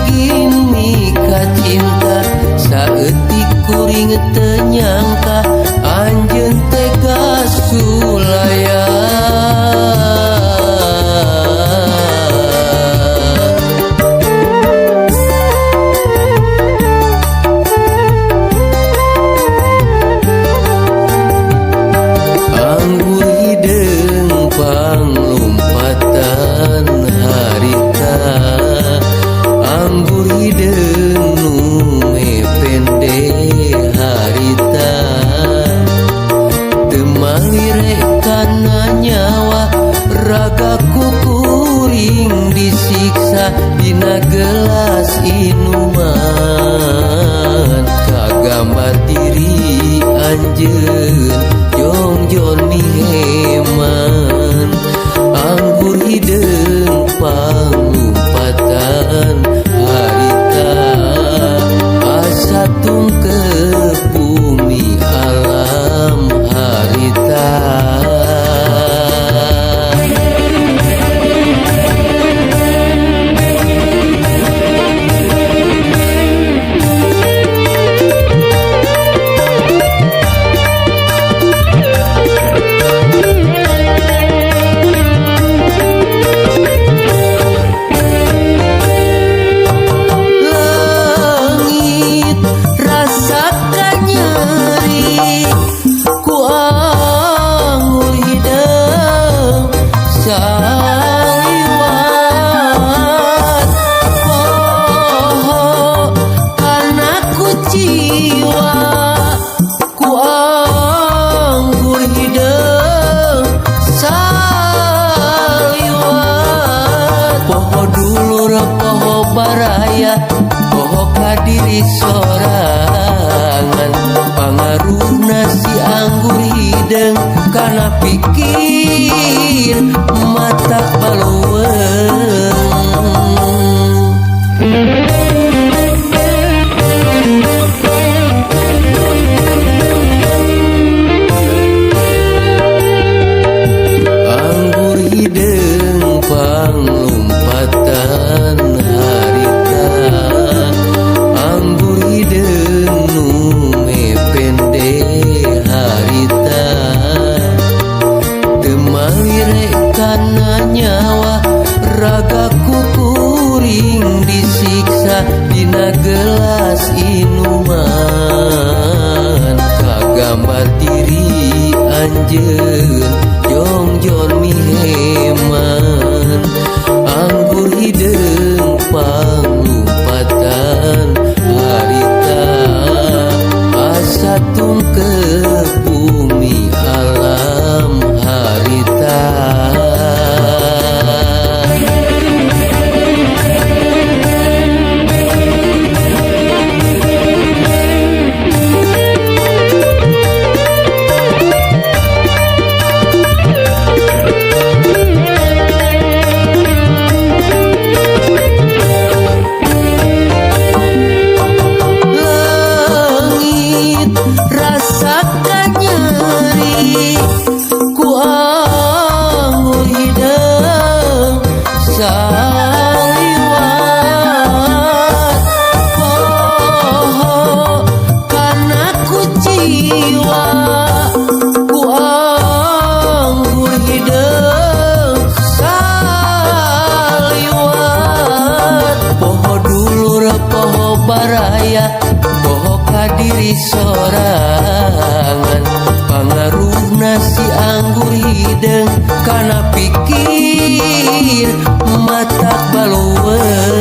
gigin mika cinta saeutik kuring teu nyangka anjeun tega sulaya. Anggur hideung panglompatan harita, anggur hideung nu mepende harita, teu malirekana nyawa ragaku kuring disiksa dina gelas inuman kagambar diri anjeun jongjon heman. Anggur hideung panglompatan harita asa tungkep bumi alam harita. Poho kadiri sorangan pangaruhna si anggur hideung kana pikir mata baleueung. Anggur hideung panglompatan harita, anggur hideung nu mepende harita, teu malirekana nyawa ragaku kuring disiksa dina gelas inuman kagambar diri anjeun jongjon heman. Anggur hideung panglompatan harita asa tungkep bumi alam harita. Poho kadiri sorangan pangaruhna si anggur hideung kana pikir mata baleueung.